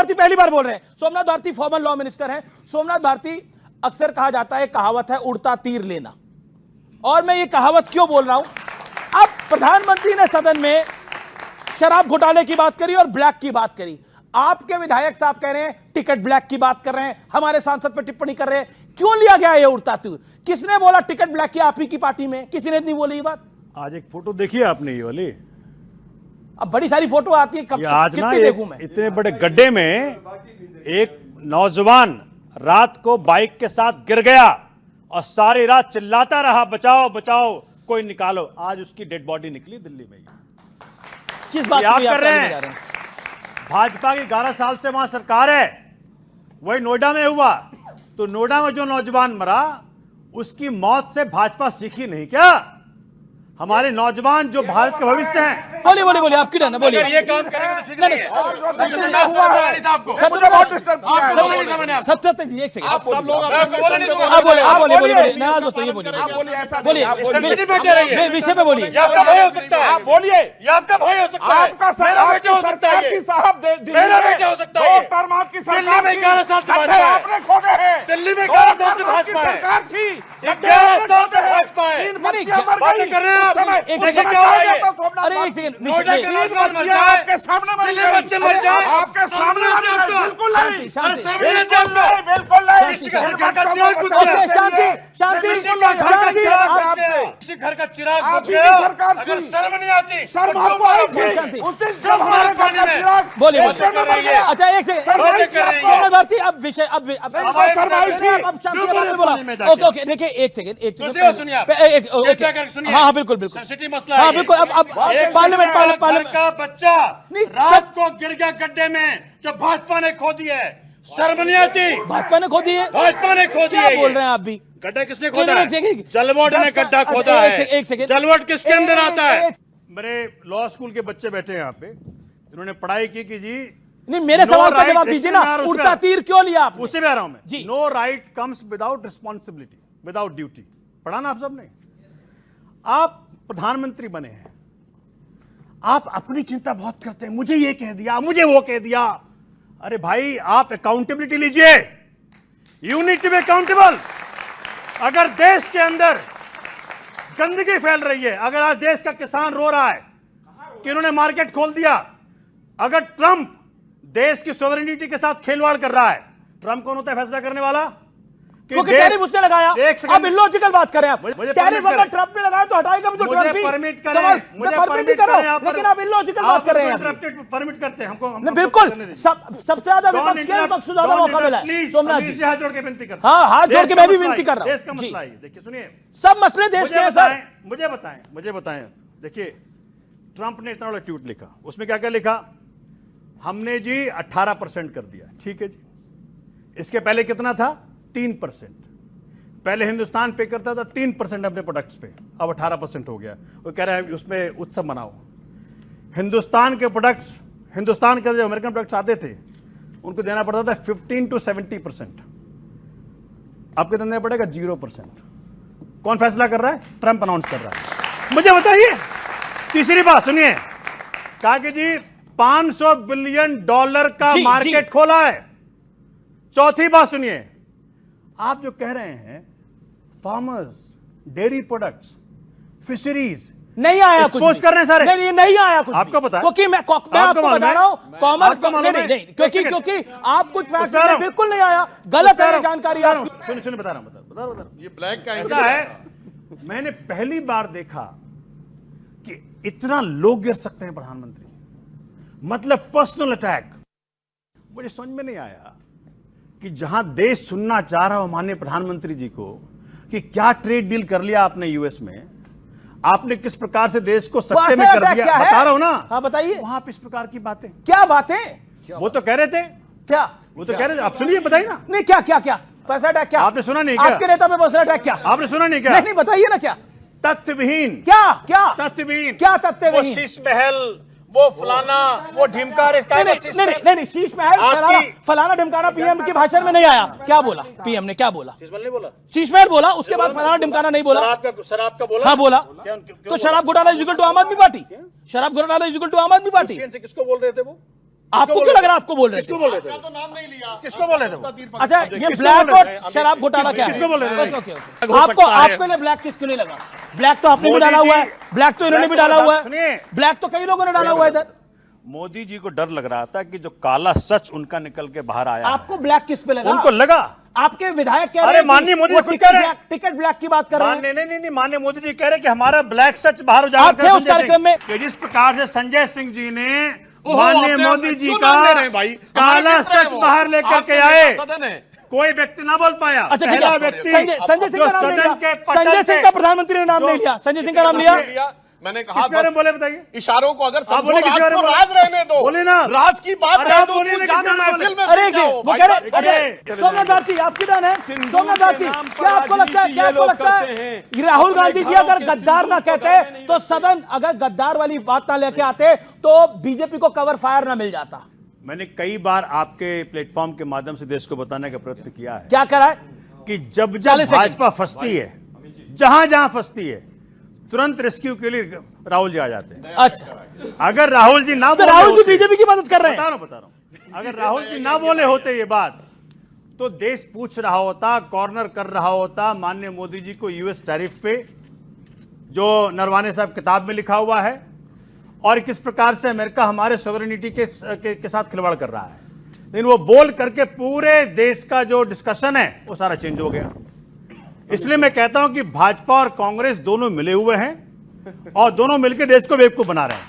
भारती पहली बार बोल रहे हैं। Somnath Bharti former law minister हैं। सोमनाथ भारती, अक्सर कहा जाता है, कहावत है उड़ता तीर लेना, और मैं ये कहावत क्यों बोल रहा हूं, अब प्रधानमंत्री ने सदन में शराब घोटाले की बात करी और ब्लैक की बात करी। आपके विधायक साहब कह रहे हैं टिकट ब्लैक की बात कर रहे हैं, हमारे सांसद पर टिप्पणी कर रहे हैं। क्यों लिया गया ये उड़ता तीर? किसने बोला टिकट ब्लैक की? आप ही की पार्टी में किसी ने नहीं बोली ये बात। आज एक फोटो देखी आपने ये वाली? अब बड़ी सारी फोटो आती है, कब आज ना देखूं मैं? इतने बड़े गड्ढे में एक नौजवान रात को बाइक के साथ गिर गया और सारी रात चिल्लाता रहा बचाओ बचाओ, कोई निकालो। आज उसकी डेड बॉडी निकली दिल्ली में। किस बात आप की कर रहे हैं? भाजपा की 11 साल से वहां सरकार है, वही नोएडा में हुआ। तो नोएडा में जो नौजवान मरा, उसकी मौत से भाजपा सीखी नहीं क्या? हमारे नौजवान जो भारत के भविष्य हैं। बोलिए बोलिए बोलिए, आपकी टर्न है, बोलिए। ये काम करेंगे तो ठीक नहीं है। सत्य बहुत डिस्टर्ब किया है। सत्य जी, एक सेकंड। आप सब लोग आप बोलिए बोलिए, मैं आज बताइए, बोलिए बोलिए, विषय पे बोलिए। आपका भाई हो सकता है, आप बोलिए। ये आपका भाई हो सकता है, आपका मेरा बेटा हो सकता सरकार है, की साहब मेरा बेटा हो सकता है। 2 टर्म आपकी दिल्ली सरकार में 11 साल से भाजपा है। आपने खोदे हैं। दिल्ली में 2 11 साल से टर्म आपकी भाजपा है। सरकार थी। 11 साल से भाजपा है। 3 बच्चियां मर बातें गई। कर रहे हैं आप। उस समय- एक उस सेकंड, समय क्या हो कहा रहा है? गया था सोमनाथ अरे एक भारती। सेकंड, नोएडा के 3 नौजवान मर बच्चियां जाए, आपके सामने मर दिल्ली गई। बच्चे मर जाए, आपके सामने मर गई। बिल्कुल नहीं, शांति, शांति। बिल्कुल नहीं, बिल्कुल नहीं। शांति, घर का चिराग बुझ ओके, गया। शांति, शांति, किसी का घर का शांति, चिराग आप- बुझ गया। किसी घर का चिराग आप बुझ ही गया। की सरकार अगर थी। शर्म नहीं आती, शर्म तो आपको आई शांति। थी उस दिन जब हमारे घर का चिराग बोलिए, देश में मर गया। अच्छा एक सेकंड, शर्म आई थी आपको। सोमनाथ भारती, अब विषय, अब हमारे शर्म आई थी, अब शांति, अब आपने बोला। ओके ओके, देखिए एक सेकंड, एक दूसरी बात सुनिए आप। चर्चा करके सुनिए। हाँ हाँ बिल्कुल बिल्कुल, सिटी मसला हाँ है बिल्कुल। अब एक पार्लियामेंट घर पार्लियामेंट का बच्चा नहीं, रात को गिर गया गड्ढे में, जो भाजपा ने खो दी है। शर्म नहीं आती? भाजपा ने खो दी है। भाजपा ने खो दी क्या है। बोल रहे हैं आप भी? गड्ढा किसने नहीं, खोदा नहीं, है? एक सेकंड। जलवोट ने 10 गड्ढा अच्छा, खोदा है। एक सेकंड। जलवोट किसके अंदर आता है? मेरे लॉ स्कूल के बच्चे बैठे हैं यहाँ पे, इन्होंने पढ़ाई की कि जी नहीं, मेरे No सवाल का right, जवाब दीजिए ना। उस पे उड़ता आ- तीर क्यों लिया आपने? उससे भी आ रहा हूं मैं। जी। No right comes without responsibility, without duty. पढ़ा ना आप सबने? आप प्रधानमंत्री बने हैं, आप अपनी चिंता बहुत करते हैं, मुझे ये कह दिया, मुझे वो कह दिया। अरे भाई, आप अकाउंटेबिलिटी लीजिए। You need to be accountable. अगर देश के अंदर गंदगी फैल रही है, अगर आज देश का किसान रो रहा है कि इन्होंने मार्केट खोल दिया, अगर ट्रंप देश की सोवरेनिटी के साथ खिलवाड़ कर रहा है, ट्रंप कौन होता है फैसला करने वाला? क्योंकि टैरिफ उसने लगाया। एक सेकंड, अब इलॉजिकल बात करें आप। मुझे टैरिफ permit अगर करें। ट्रंप ने लगाया तो हटाएगा भी तो मुझे ट्रंप ही। परमिट करें, सवाल- मुझे मैं परमिट ही परमिट करो, करें, आप लेकिन आप इलॉजिकल बात कर रहे हैं अभी। परमिट करते हैं हमको, नहीं, बिल्कुल सबसे ज्यादा विपक्ष के विपक्ष से ज्यादा मौका मिला है। प्लीज सोमनाथ जी, हाथ जोड़ के विनती करता हाँ, हाथ जोड़ के मैं भी विनती कर रहा हूं। देश का जी। मसला है। देखिए सुनिए, सब मसले देश के हैं सर। मुझे बताएं। देखिए, ट्रंप ने इतना बड़ा ट्वीट लिखा, उसमें क्या क्या लिखा? हमने जी 18% कर दिया, ठीक है जी। इसके पहले कितना था? 3%। पहले हिंदुस्तान पे करता था 3% अपने प्रोडक्ट्स पे, अब 18% हो गया। वो कह रहे हैं उसमें उत्सव मनाओ। हिंदुस्तान के प्रोडक्ट्स, हिंदुस्तान के जो अमेरिकन प्रोडक्ट्स आते थे, उनको देना पड़ता था 15 to 70%। अब कितना देना पड़ेगा? 0%। कौन फैसला कर रहा है? ट्रंप अनाउंस कर रहा है। मुझे बताइए। तीसरी बात सुनिए, कहा कि जी $500 बिलियन का मार्केट खोला है। चौथी बात सुनिए, आप जो कह रहे हैं फार्मर्स, डेयरी प्रोडक्ट्स, फिशरीज नहीं आया कुछ एक्सपोज कर रहे हैं सारे। नहीं नहीं आया कुछ आपको भी। पता है? क्योंकि मैं आपको बता रहा हूं कॉमर्स नहीं क्योंकि आप कुछ फैक्ट बिल्कुल नहीं आया, गलत है जानकारी। आप सुन बता रहा हूं। ये ब्लैक का ऐसा है, मैंने पहली बार देखा कि इतना लोग गिर सकते हैं प्रधानमंत्री, मतलब पर्सनल अटैक। मुझे समझ में नहीं आया कि जहां देश सुनना चाह रहा हो माननीय प्रधानमंत्री जी को कि क्या ट्रेड डील कर लिया आपने यूएस में, आपने किस प्रकार से देश को सत्ते में कर दिया, बता रहा हूं ना। हाँ बताइए, वहां पे इस प्रकार की बातें, क्या बातें? वो तो कह रहे थे, क्या वो तो कह रहे थे, आप सुनिए, बताइए ना। नहीं, क्या क्या क्या पर्सनल अटैक? क्या आपने सुना नहीं क्या? आपके नेता पे पर्सनल अटैक क्या? आपने सुना नहीं क्या? नहीं बताइए ना। क्या तथ्यविहीन? क्या क्या तथ्यविहीन? क्या तथ्यविहीन? वो शीश महल, वो फलाना, वो ढिमकार, नहीं शीश महल फलाना ढिमकाना पीएम के भाषण में नहीं आया। क्या बोला पीएम ने? क्या बोला? नहीं बोला, शीश महल बोला, उसके बाद फलाना ढिमकाना नहीं बोला। शराब का बोला। हाँ बोला। तो शराब घोटाला इज इक्वल टू आम आदमी पार्टी। शराब घोटाला इज इक्वल टू आम आदमी पार्टी। किसको बोल रहे थे वो? आपको क्यों लग रहा है आपको बोल रहे किसको थे? बोल रहे थे? तो नाम नहीं लिया। किसको बोल रहे थे वो? अच्छा, ये किसको ब्लैक बोल रहे और शराब घोटाला क्या है? किसको बोल रहे थे? Okay, okay, okay. आपको लिए ब्लैक किसको नहीं लगा? ब्लैक तो आपने भी मोदी डाला हुआ है, जी- ब्लैक तो इन्होंने भी ब्लैक डाला हुआ सुनिए। है, ब्लैक तो कई लोगों ने डाला हुआ है इधर। मोदी जी को डर लग रहा था कि जो काला सच उनका निकल के बाहर आया आपको ब्लैक किस पे है, लगा? उनको लगा। आपके विधायक कह अरे रहे हैं कि माननीय मोदी वो जी खुद कह रहे हैं। टिकट ब्लैक की बात कर रहे हैं। नहीं, माननीय मोदी जी कह रहे हैं कि हमारा ब्लैक सच बाहर उजागर आप थे कर उस कार्यक्रम में? कि जिस प्रकार से संजय सिंह जी ने ओहो, माननीय अपने- मोदी जी क्यों का नाम ले रहे हैं भाई? हमारे काला मित्र हैं सच वो। बाहर लेकर आपके के आए, नेता सदन है। कोई व्यक्ति ना बोल पाया। अच्छा, ठीक पहला है। व्यक्ति संजय सिंह जो का नाम नहीं सदन के लिया। पटल संजय सिंह से- का प्रधानमंत्री ने नाम जो- नहीं लिया। संजय सिंह किसी का नाम लिया। नहीं लिया। मैंने कहा किस बारे में बस बोले बताइए? इशारों को अगर आप समझो, बोले किस राज बारे को में राज बोले? रहने दो। बोले ना। राज की बात अरे कह आप दो, बोलिए तुम ना, जानो किस बारे में महफिल में अरे बैठ जाओ, वो भाई कह रहे साहब। अरे सोमनाथ भारती आपकी टर्न है। सिंदूर सोमनाथ के भारती, नाम पर क्या आपको लगता है, राजनीति क्या ये आपको लोग लगता करते है हैं। राहुल अपने गांधी जी घरों अगर के गद्दार ना सिंदूर को कहते डालने नहीं तो देते। सदन अगर गद्दार वाली बात ना लेके आते तो बीजेपी को कवर फायर ना मिल जाता? मैंने कई बार आपके प्लेटफॉर्म के माध्यम से देश को बताने का प्रयत्न किया है क्या करा है? कि जब 40 सेकंड। भाजपा फंसती है, जहां जहां फंसती है, तुरंत रेस्क्यू के लिए राहुल जी आ जाते हैं। अच्छा, अगर राहुल जी ना तो बोले राहुल जी होते- बीजेपी की मदद कर रहे हैं। बता रहा हूं, अगर राहुल जी ना बोले होते ये बात, तो देश पूछ रहा होता, कॉर्नर कर रहा होता माननीय मोदी जी को यूएस टैरिफ पे, जो नरवाने साहब किताब में लिखा हुआ है, और किस प्रकार से अमेरिका हमारे सॉवरेनिटी के साथ खिलवाड़ कर रहा है। लेकिन वो बोल करके पूरे देश का जो डिस्कशन है वो सारा चेंज हो गया। इसलिए मैं कहता हूं कि भाजपा और कांग्रेस दोनों मिले हुए हैं और दोनों मिलकर देश को बेवकूफ बना रहे हैं।